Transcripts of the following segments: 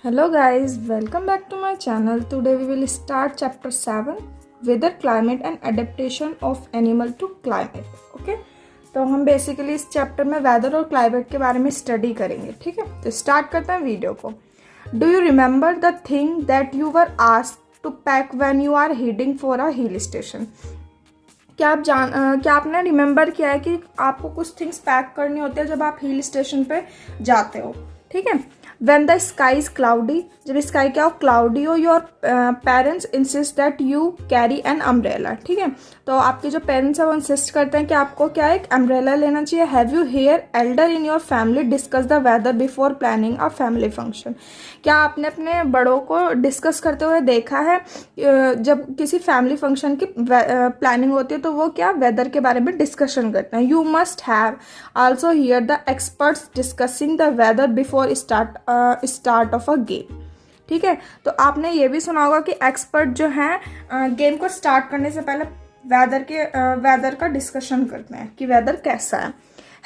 Hello guys, welcome back to my channel. Today we will start chapter 7 Weather, Climate and Adaptation of Animal to Climate. Okay? तो हम basically इस चैप्टर में weather और climate के बारे में स्टडी करेंगे. ठीक है, तो स्टार्ट करते हैं वीडियो को. Do you remember the thing that you were asked to pack when you are heading for a hill station? क्या आपने रिमेंबर किया है कि आपको कुछ थिंग्स पैक करनी होती है जब आप हिल स्टेशन पे जाते हो. ठीक है. When the sky is cloudy, जब स्काई क्या हो, क्लाउडी हो, your parents insist that you carry an umbrella. ठीक है, तो आपके जो पेरेंट्स हैं वो इंसिस्ट करते हैं कि आपको क्या एक अम्ब्रेला लेना चाहिए. Have you hear elder in your family discuss the weather before planning a family function? क्या आपने अपने बड़ों को डिस्कस करते हुए देखा है जब किसी फैमिली फंक्शन की प्लानिंग होती है तो वो क्या वेदर के बारे में डिस्कशन करते हैं. You must have also hear the experts discussing the weather before start of a game. ठीक है, तो आपने ये भी सुना होगा कि एक्सपर्ट जो हैं गेम को स्टार्ट करने से पहले वेदर का डिस्कशन करते हैं कि वेदर कैसा है.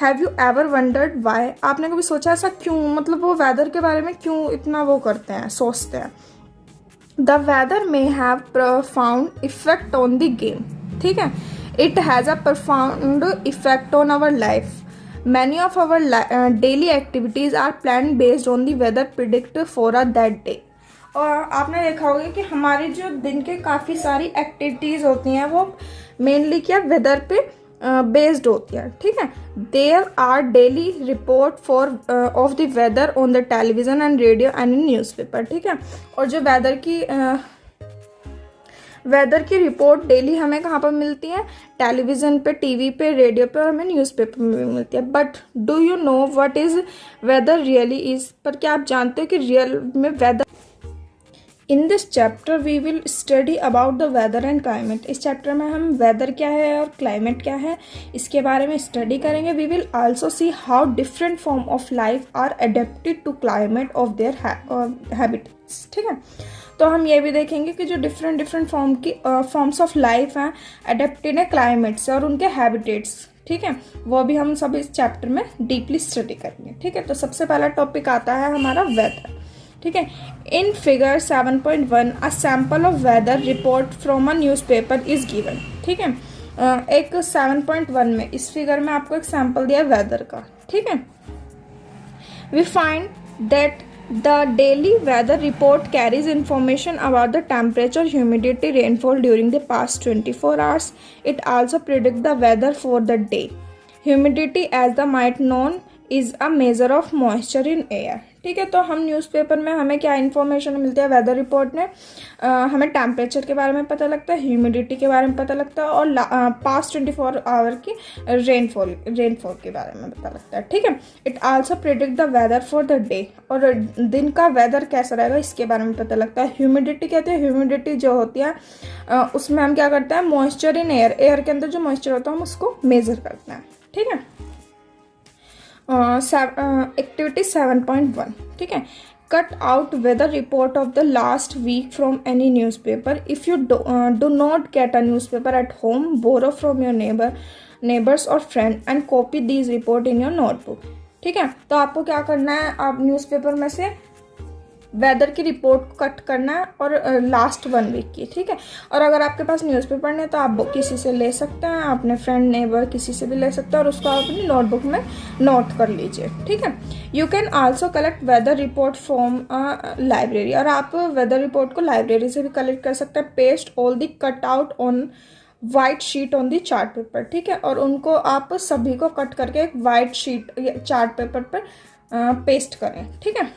Have you ever wondered Y? आपने कभी सोचा ऐसा क्यों, मतलब वो वेदर के बारे में क्यों इतना वो करते हैं, सोचते हैं. The weather may have profound effect on the game. ठीक है, it has a profound effect on our life. Many of our daily activities are planned based on the weather predicted for that day. और आपने देखा होगा कि हमारी जो दिन के काफ़ी सारी एक्टिविटीज़ होती हैं वो मेनली क्या वेदर पे बेस्ड होती है. ठीक है, there are daily report for of the weather on the television and radio and in newspaper. ठीक है, और जो वेदर की रिपोर्ट डेली हमें कहाँ पर मिलती है, टेलीविज़न पे, टीवी पे, रेडियो पे और हमें न्यूज़पेपर में भी मिलती है. But do you know what is weather really is? पर क्या आप जानते हो कि रियल में weather? In this chapter we will study about the weather and climate. इस चैप्टर में हम वेदर क्या है और क्लाइमेट क्या है इसके बारे में स्टडी करेंगे. We will also see how different form of life are adapted to climate of their habitats. ठीक है, तो हम ये भी देखेंगे कि जो डिफरेंट फॉर्म्स ऑफ लाइफ हैं अडेप्टेड है क्लाइमेट से और उनके हैबिटेट्स. ठीक है, वो भी हम सब इस चैप्टर में डीपली स्टडी करेंगे. ठीक है, तो सबसे पहला टॉपिक आता है हमारा वेदर. ठीक है, in figure 7.1 a sample of weather report from a newspaper is given. ठीक है, एक 7.1 में इस फिगर में आपको एक सैम्पल दिया है वेदर का. ठीक है, we find that the daily weather report carries information about the temperature, humidity, rainfall during the past 24 hours. It also predicts the weather for the day. Humidity, as the might known, is a measure of moisture in air. ठीक है, तो हम newspaper में हमें क्या information मिलती है, weather report में हमें टेम्परेचर के बारे में पता लगता है, ह्यूमिडिटी के बारे में पता लगता है और पास्ट 24 आवर की रेनफॉल के बारे में पता लगता है. ठीक है, it also predict the weather for the day, और दिन का वेदर कैसा रहेगा इसके बारे में पता लगता है. ह्यूमिडिटी कहते हैं, ह्यूमिडिटी जो होती है उसमें हम क्या करते हैं, मॉइस्चर इन एयर के अंदर जो मॉइस्चर होता है हम उसको मेजर करते हैं. ठीक है, एक्टिविटी 7.1. ठीक है, cut out weather report of the last week from any newspaper. If you do not get a newspaper at home, borrow from your neighbours or friend and copy these report in your notebook. ठीक है, तो आपको क्या करना है, आप newspaper में से वेदर की रिपोर्ट कट करना है और लास्ट 1 वीक की. ठीक है, और अगर आपके पास न्यूज़पेपर नहीं है तो आप किसी से ले सकते हैं, अपने फ्रेंड, नेबर किसी से भी ले सकते हैं और उसको आप अपनी नोटबुक में नोट कर लीजिए. ठीक है, you can also collect weather report from library, और आप वेदर रिपोर्ट को लाइब्रेरी से भी कलेक्ट कर सकते हैं. Paste all the cut out on white sheet on the chart paper. ठीक है, और उनको आप सभी को कट करके एक वाइट शीट चार्ट पेपर पर पेस्ट करें. ठीक है,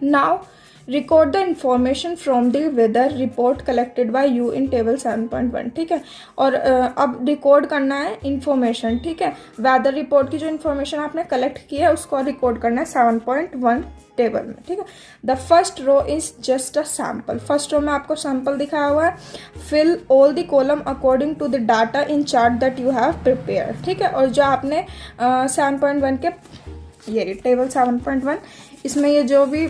now record the information from the weather report collected by you in table 7.1. ठीक है, और अब रिकॉर्ड करना है इन्फॉर्मेशन. ठीक है, वेदर रिपोर्ट की जो इन्फॉर्मेशन आपने कलेक्ट की है उसको रिकॉर्ड करना है 7.1 टेबल में. ठीक है, the first row is just a sample. First row में आपको सैम्पल दिखाया हुआ है. Fill all the column according to the data in chart that you have prepare. ठीक है, और जो आपने 7.1 के ये टेबल 7.1 इसमें ये जो भी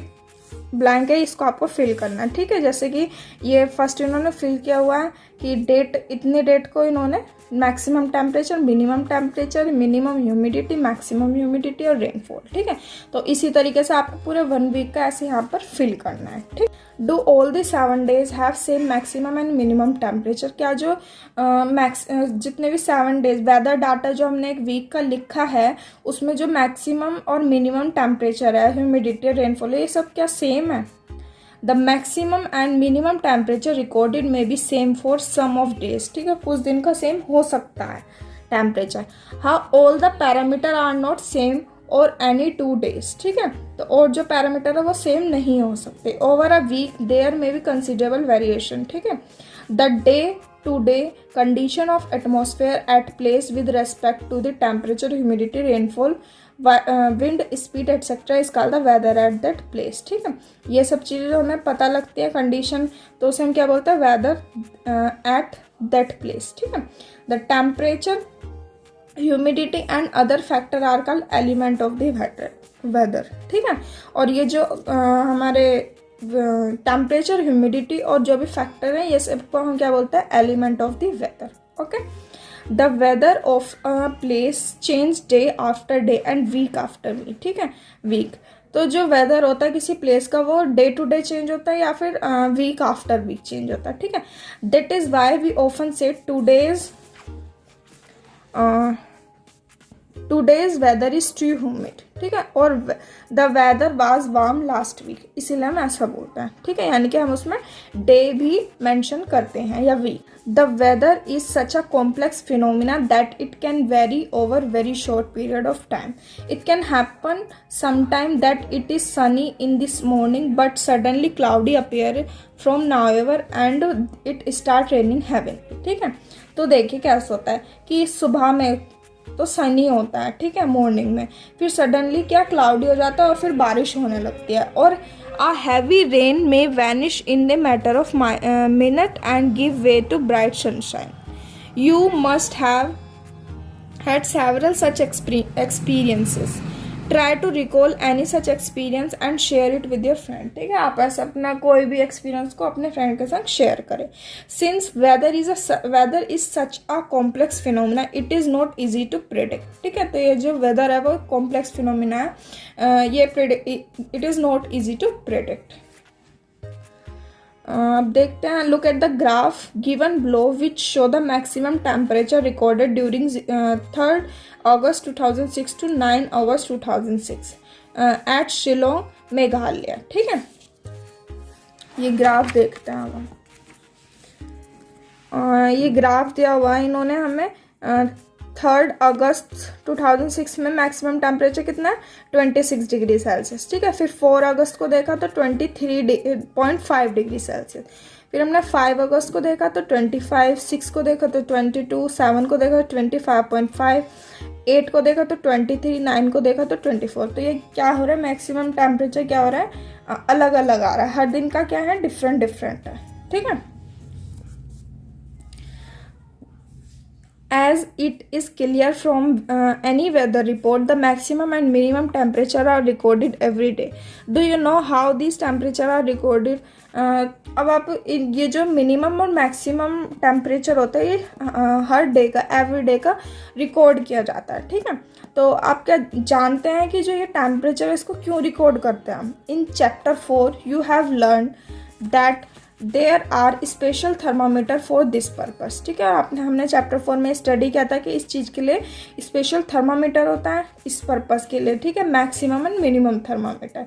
ब्लैंक है इसको आपको फिल करना है. ठीक है, जैसे कि ये फर्स्ट इन्होंने फिल किया हुआ है कि डेट, इतने डेट को इन्होंने maximum temperature, minimum humidity, maximum humidity और रेनफॉल, ठीक है। तो इसी तरीके से आपको पूरे 1 वीक का ऐसे यहाँ पर फिल करना है, ठीक। Do all the 7 days have same maximum and minimum temperature? क्या जो जितने भी 7 डेज वेदर डाटा जो हमने एक वीक का लिखा है उसमें जो मैक्सिमम और मिनिमम टेम्परेचर है, ह्यूमिडिटी, रेनफॉल, ये सब क्या सेम है? The maximum and minimum temperature recorded may be same for some of days, ठीक है, कुछ दिन का सेम हो सकता है टेम्परेचर। हाँ, all the parameter are not same और एनी 2 डेज, ठीक है। तो और जो पैरामीटर है वो सेम नहीं हो सकते। Over a week there may be considerable variation, ठीक है। The day to day condition of atmosphere at place with respect to the temperature, humidity, rainfall, wind speed etcetera is called the weather at that place, ठीक है। ये सब चीज़ें जो हमें पता लगती है कंडीशन, तो उसे हम क्या बोलते हैं? वेदर एट दैट प्लेस, ठीक है। The temperature, humidity and other factor are called element of the weather, ठीक है। और ये जो हमारे टेम्परेचर, ह्यूमिडिटी और जो भी फैक्टर है ये सबको हम क्या बोलते हैं? Element of the weather, okay. The weather of a place change day after day and week after week, ठीक है। वीक, तो जो वेदर होता है किसी प्लेस का वो डे टू डे चेंज होता है या फिर वीक आफ्टर वीक चेंज होता है, ठीक है। That is why we often say today's weather is too humid, ठीक है। और the weather was warm last week, इसीलिए हम ऐसा बोलते हैं, ठीक है। यानी कि हम उसमें डे भी मेंशन करते हैं या week. The weather is such a complex phenomena that it can very over very short period of time. It can happen sometime that it is sunny in this morning but suddenly cloudy appear from nowhere and it start raining heavily, ठीक है। तो देखिए कैसा होता है कि सुबह में तो सनी होता है, ठीक है, मॉर्निंग में, फिर सडनली क्या क्लाउडी हो जाता है और फिर बारिश होने लगती है। और a heavy rain may vanish in the matter of minute and give way to bright sunshine. You must have had several such experiences. Try to recall any such experience and share it with your friend, ठीक है। आप ऐसे अपना कोई भी experience को अपने friend के साथ शेयर करें। Since weather is such a complex phenomena, it is not easy to predict, ठीक है। तो ये जो वेदर है वो कॉम्प्लेक्स फिनोमिना है, ये it is not easy to predict. अब देखते हैं, look at the graph given below which show the maximum temperature recorded during 3 August 2006 to 9 August 2006 at Shillong, Meghalaya, ठीक है। ये ग्राफ देखते हैं हम। ये ग्राफ दिया हुआ है इन्होंने हमें 3 अगस्त 2006 में मैक्सिमम टेम्परेचर कितना है? 26 डिग्री सेल्सियस, ठीक है। फिर 4 अगस्त को देखा तो 23.5 डिग्री सेल्सियस। फिर हमने 5 अगस्त को देखा तो 25, 6 को देखा तो 22, 7 को देखा तो 25.5, 8 को देखा तो 23, 9 को देखा तो 24। तो ये क्या हो रहा है? मैक्सिमम टेम्परेचर क्या हो रहा है? अलग अलग आ रहा है, हर दिन का क्या है? डिफरेंट डिफरेंट है, ठीक है। As it is clear from any weather report, the maximum and minimum temperature are recorded every day. Do you know how these temperature are recorded? अब आप ये जो मिनिमम और मैक्सिमम टेम्परेचर होता है ये हर डे का, एवरी डे का रिकॉर्ड किया जाता है, ठीक है। तो आप क्या जानते हैं कि जो ये टेम्परेचर है इसको क्यों रिकॉर्ड करते हैं हम? In chapter 4 you have learn that there are special thermometer for this purpose, ठीक है। हमने चैप्टर 4 में स्टडी किया था कि इस चीज़ के लिए स्पेशल थर्मामीटर होता है इस पर्पस के लिए, ठीक है। Maximum and minimum thermometer.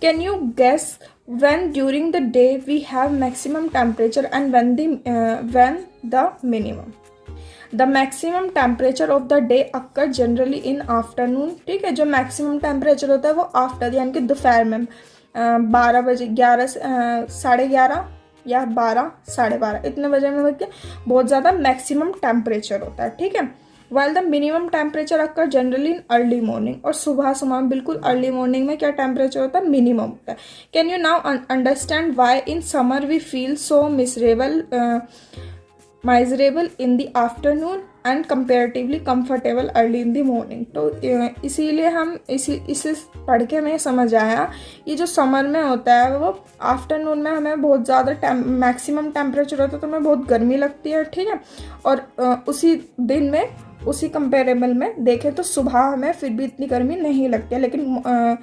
Can you guess when during the day we have maximum temperature and when the minimum? The maximum temperature of the day occur generally in afternoon, ठीक है। जो मैक्सिमम टेम्परेचर होता है वो after यानी कि दोपहर में 12 बजे, 11 साढ़े 11 या 12 साढ़े 12 इतने बजे में बहुत ज़्यादा मैक्सिमम टेम्परेचर होता है, ठीक है। While the minimum temperature occur generally in early morning, और सुबह बिल्कुल अर्ली मॉर्निंग में क्या टेम्परेचर होता है? मिनिमम होता है। Can you now understand why in summer we feel so miserable miserable in the afternoon and comparatively comfortable early in the morning. तो इसीलिए हम इसे पढ़ के हमें समझ आया ये जो समर में होता है वो आफ्टरनून में हमें बहुत ज़्यादा मैक्सिमम टेम्परेचर होता है तो हमें बहुत गर्मी लगती है, ठीक है। और उसी दिन में उसी कंपेरेबल में देखें तो सुबह हमें फिर भी इतनी गर्मी नहीं लगती है, लेकिन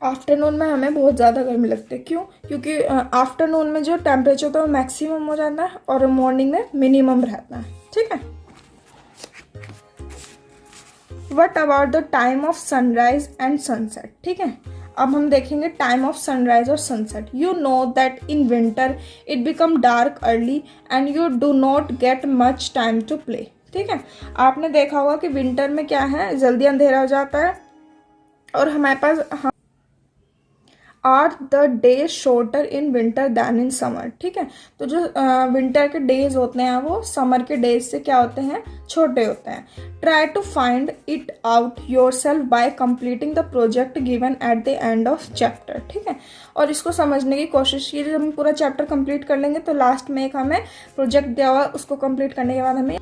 आफ्टरनून में हमें बहुत ज़्यादा गर्मी लगती है। क्यों? क्योंकि आफ्टरनून में जो टेम्परेचर होता है वो मैक्सिमम हो जाता है और मॉर्निंग में मिनिमम रहता है, ठीक है। What about the time of sunrise and sunset, ठीक है। अब हम देखेंगे टाइम ऑफ सनराइज और sunset. You know that in winter it become dark early and you do not get much time to play, ठीक है। आपने देखा होगा कि विंटर में क्या है, जल्दी अंधेरा हो जाता है और हमारे पास are the days shorter in winter than in summer, ठीक है। तो जो विंटर के डेज होते हैं वो समर के डेज से क्या होते हैं, छोटे होते हैं। Try to find it out yourself by completing the project given at the end of chapter, ठीक है। और इसको समझने की कोशिश कीजिए। जब हम पूरा चैप्टर कंप्लीट कर लेंगे तो लास्ट में एक हमें प्रोजेक्ट दिया हुआ, उसको कंप्लीट करने के बाद हमें